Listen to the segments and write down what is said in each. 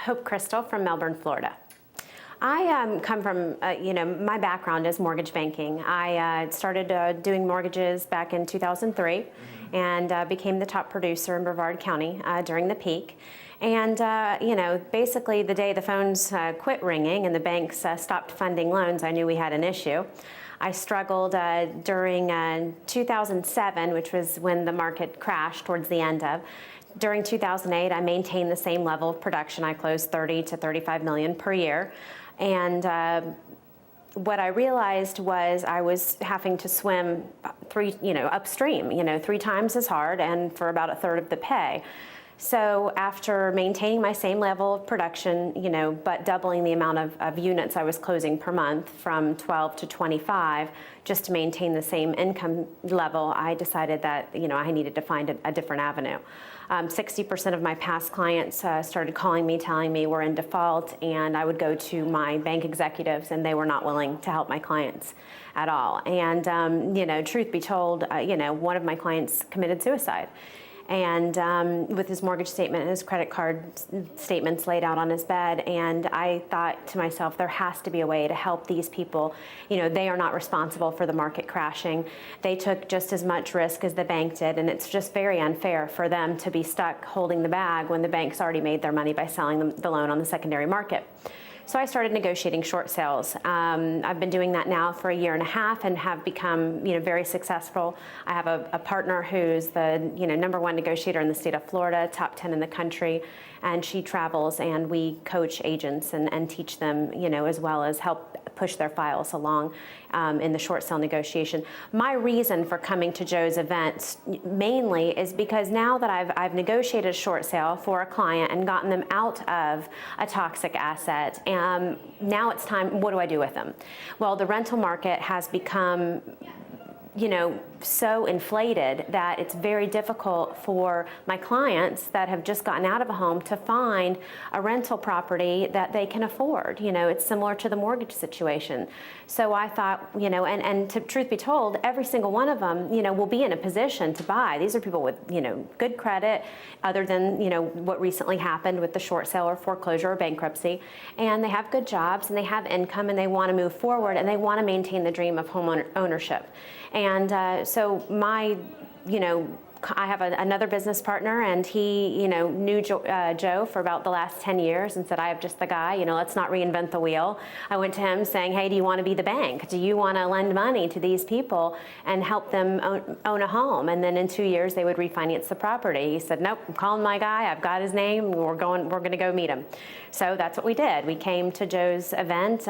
Hope Crystal from Melbourne, Florida. I come from, my background is mortgage banking. I started doing mortgages back in 2003 and became the top producer in Brevard County during the peak. And, basically the day the phones quit ringing and the banks stopped funding loans, I knew we had an issue. I struggled during 2007, which was when the market crashed towards the end of. During 2008, I maintained the same level of production. I closed 30 to 35 million per year. And what I realized was I was having to swim upstream, 3 times as hard and for about a third of the pay. So after maintaining my same level of production, but doubling the amount of units I was closing per month from 12 to 25, just to maintain the same income level, I decided that, I needed to find a different avenue. 60% of my past clients started calling me, telling me we're in default, and I would go to my bank executives and they were not willing to help my clients at all. And, truth be told, one of my clients committed suicide. And with his mortgage statement and his credit card statements laid out on his bed. And I thought to myself, there has to be a way to help these people. They are not responsible for the market crashing. They took just as much risk as the bank did, and it's just very unfair for them to be stuck holding the bag when the bank's already made their money by selling them the loan on the secondary market. So I started negotiating short sales. I've been doing that now for 1.5 years and have become, very successful. I have a partner who's the, #1 negotiator in the state of Florida, top 10 in the country, and she travels and we coach agents and teach them, as well as help push their files along in the short sale negotiation. My reason for coming to Joe's events mainly is because now that I've negotiated a short sale for a client and gotten them out of a toxic asset, now it's time, what do I do with them? Well, the rental market has become so inflated that it's very difficult for my clients that have just gotten out of a home to find a rental property that they can afford. It's similar to the mortgage situation. So I thought, and to truth be told, every single one of them, will be in a position to buy. These are people with, good credit, other than, what recently happened with the short sale or foreclosure or bankruptcy. And they have good jobs and they have income and they want to move forward and they want to maintain the dream of home ownership. And so I have another business partner, and he, knew Joe for about the last 10 years and said, I have just the guy, let's not reinvent the wheel. I went to him saying, hey, do you want to be the bank? Do you want to lend money to these people and help them own a home? And then in 2 years, they would refinance the property. He said, nope, I'm calling my guy. I've got his name. We're going to go meet him. So that's what we did. We came to Joe's event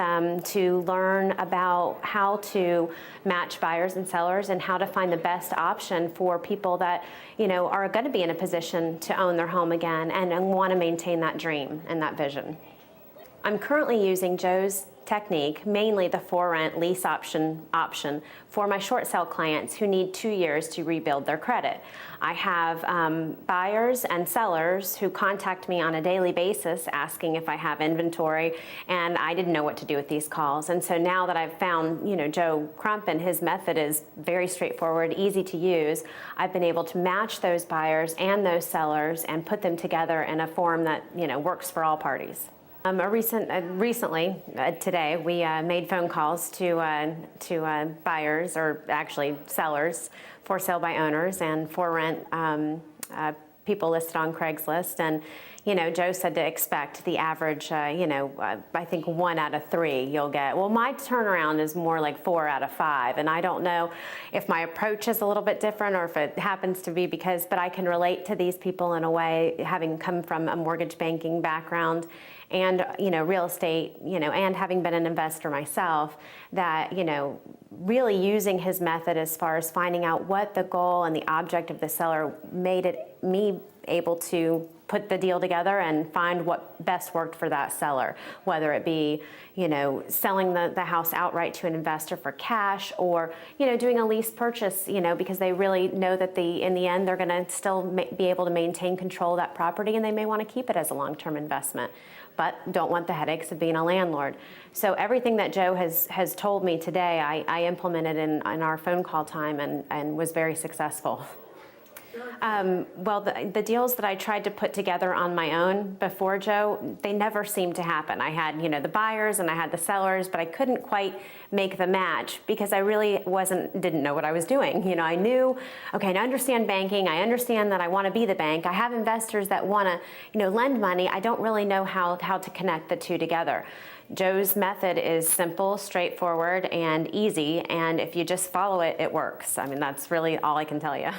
to learn about how to match buyers and sellers and how to find the best option for people that are going to be in a position to own their home again and want to maintain that dream and that vision. I'm currently using Joe's technique, mainly the for rent lease option for my short sale clients who need 2 years to rebuild their credit. I have buyers and sellers who contact me on a daily basis asking if I have inventory, and I didn't know what to do with these calls. And so now that I've found, Joe Crump, and his method is very straightforward, easy to use, I've been able to match those buyers and those sellers and put them together in a form that, works for all parties. Recently, today, we made phone calls to buyers, or actually sellers, for sale by owners and for rent people listed on Craigslist. And Joe said to expect the average, I think 1 out of 3 you'll get. Well, my turnaround is more like 4 out of 5, and I don't know if my approach is a little bit different or if it happens to be but I can relate to these people in a way, having come from a mortgage banking background and real estate, and having been an investor myself, that really using his method as far as finding out what the goal and the object of the seller made me able to put the deal together and find what best worked for that seller, whether it be, selling the house outright to an investor for cash, or, doing a lease purchase, because they really know that in the end, they're going to still be able to maintain control of that property, and they may want to keep it as a long-term investment, but don't want the headaches of being a landlord. So everything that Joe has told me today, I implemented in our phone call time and was very successful. Well, the deals that I tried to put together on my own before Joe, they never seemed to happen. I had, the buyers and I had the sellers, but I couldn't quite make the match because I really didn't know what I was doing. I knew, okay, I understand banking. I understand that I want to be the bank. I have investors that want to, lend money. I don't really know how to connect the two together. Joe's method is simple, straightforward, and easy, and if you just follow it, it works. I mean, that's really all I can tell you.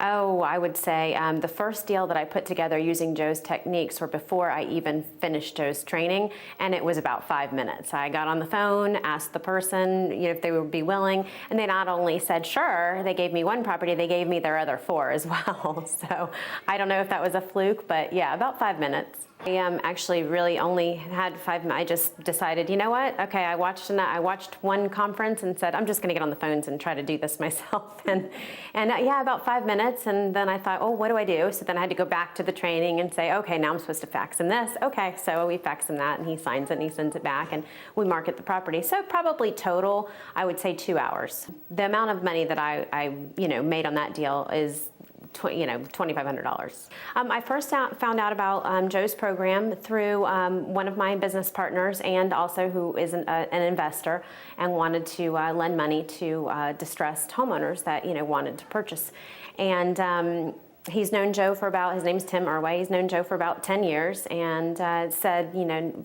Oh, I would say the first deal that I put together using Joe's techniques were before I even finished Joe's training, and it was about 5 minutes. I got on the phone, asked the person if they would be willing, and they not only said sure, they gave me one property, they gave me their other 4 as well. So I don't know if that was a fluke, but yeah, about 5 minutes. I actually really only had 5 minutes. I just decided, you know what? Okay, I watched one conference and said, I'm just going to get on the phones and try to do this myself. And yeah, about 5 minutes. And then I thought, oh, what do I do? So then I had to go back to the training and say, okay, now I'm supposed to fax him this. Okay, so we fax him that, and he signs it and he sends it back, and we market the property. So probably total, I would say 2 hours. The amount of money that I made on that deal is $2,500. I first found out about Joe's program through one of my business partners, and also who is an investor and wanted to lend money to distressed homeowners that wanted to purchase. And he's known Joe for his name's Tim Irway. He's known Joe for about 10 years, and said,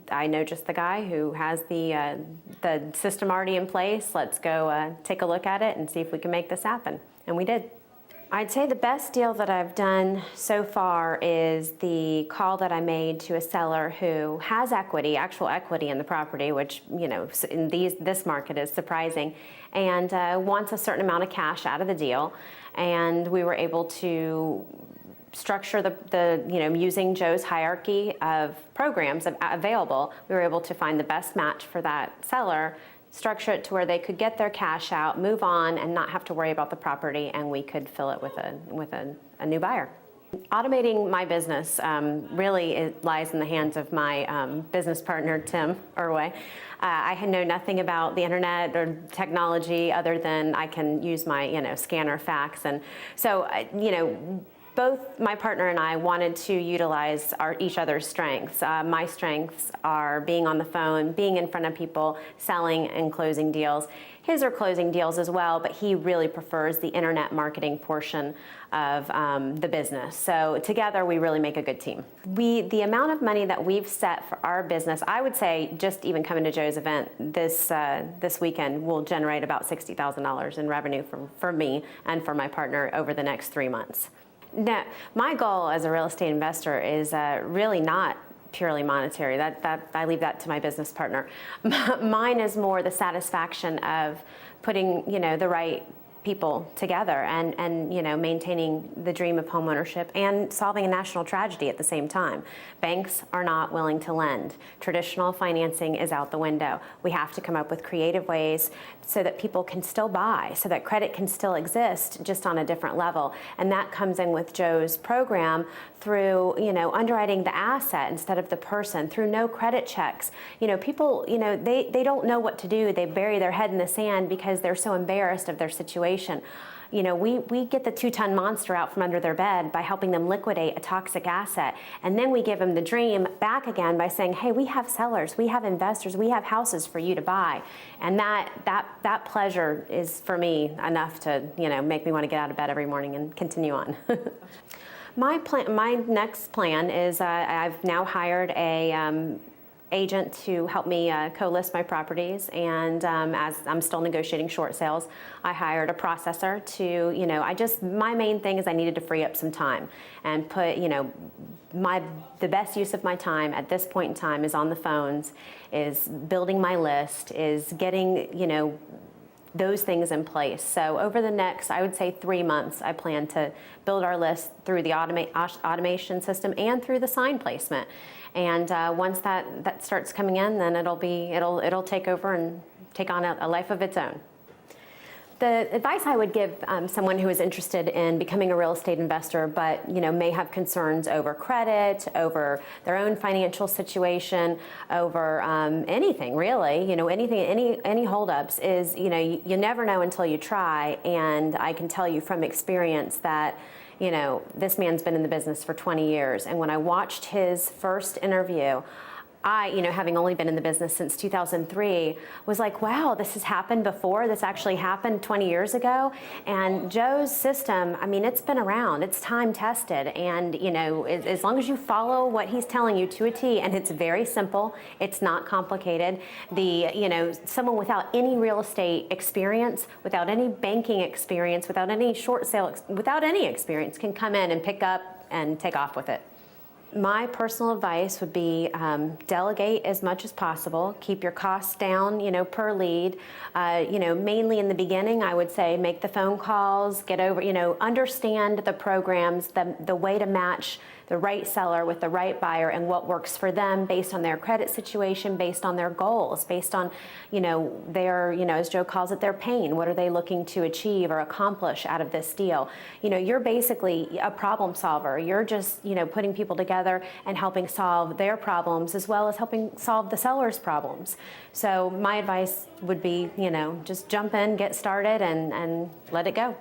I know just the guy who has the system already in place. Let's go take a look at it and see if we can make this happen. And we did. I'd say the best deal that I've done so far is the call that I made to a seller who has actual equity in the property, which, in this market is surprising, and wants a certain amount of cash out of the deal. And we were able to structure using Joe's hierarchy of programs available, we were able to find the best match for that seller, structure it to where they could get their cash out, move on, and not have to worry about the property, and we could fill it with a new buyer. Automating my business really lies in the hands of my business partner, Tim Irway. I know nothing about the internet or technology other than I can use my scanner, fax, and so both my partner and I wanted to utilize each other's strengths. My strengths are being on the phone, being in front of people, selling and closing deals. His are closing deals as well, but he really prefers the internet marketing portion of the business. So together we really make a good team. The amount of money that we've set for our business, I would say just even coming to Joe's event this weekend will generate about $60,000 in revenue for me and for my partner over the next 3 months. Now, my goal as a real estate investor is really not purely monetary. That I leave that to my business partner. Mine is more the satisfaction of putting the right people together and maintaining the dream of homeownership and solving a national tragedy at the same time. Banks are not willing to lend. Traditional financing is out the window. We have to come up with creative ways so that people can still buy, so that credit can still exist, just on a different level. And that comes in with Joe's program through underwriting the asset instead of the person, through no credit checks. People they don't know what to do. They bury their head in the sand because they're so embarrassed of their situation. We get the 2-ton monster out from under their bed by helping them liquidate a toxic asset, and then we give them the dream back again by saying, hey, we have sellers, we have investors, we have houses for you to buy. And that pleasure is for me enough to make me want to get out of bed every morning and continue on. My next plan is I've now hired a agent to help me co-list my properties, and as I'm still negotiating short sales, I hired a processor to, my main thing is I needed to free up some time and put, the best use of my time at this point in time is on the phones, is building my list, is getting, those things in place. So over the next, I would say 3 months, I plan to build our list through the automation system and through the sign placement. And once that starts coming in, then it'll take over and take on a life of its own. The advice I would give someone who is interested in becoming a real estate investor, but may have concerns over credit, over their own financial situation, over anything really, anything, any holdups, is you never know until you try. And I can tell you from experience that this man's been in the business for 20 years, and when I watched his first interview, I, having only been in the business since 2003, was like, wow, this has happened before. This actually happened 20 years ago. And Joe's system, I mean, it's been around. It's time tested. And, as long as you follow what he's telling you to a T, and it's very simple, it's not complicated. Someone without any real estate experience, without any banking experience, without any short sale, without any experience can come in and pick up and take off with it. My personal advice would be delegate as much as possible. Keep your costs down, per lead. Mainly in the beginning, I would say make the phone calls, get over, understand the programs, the way to match the right seller with the right buyer and what works for them based on their credit situation, based on their goals, based on, their, as Joe calls it, their pain. What are they looking to achieve or accomplish out of this deal? You're basically a problem solver. You're just, putting people together and helping solve their problems as well as helping solve the seller's problems. So my advice would be, just jump in, get started, and let it go.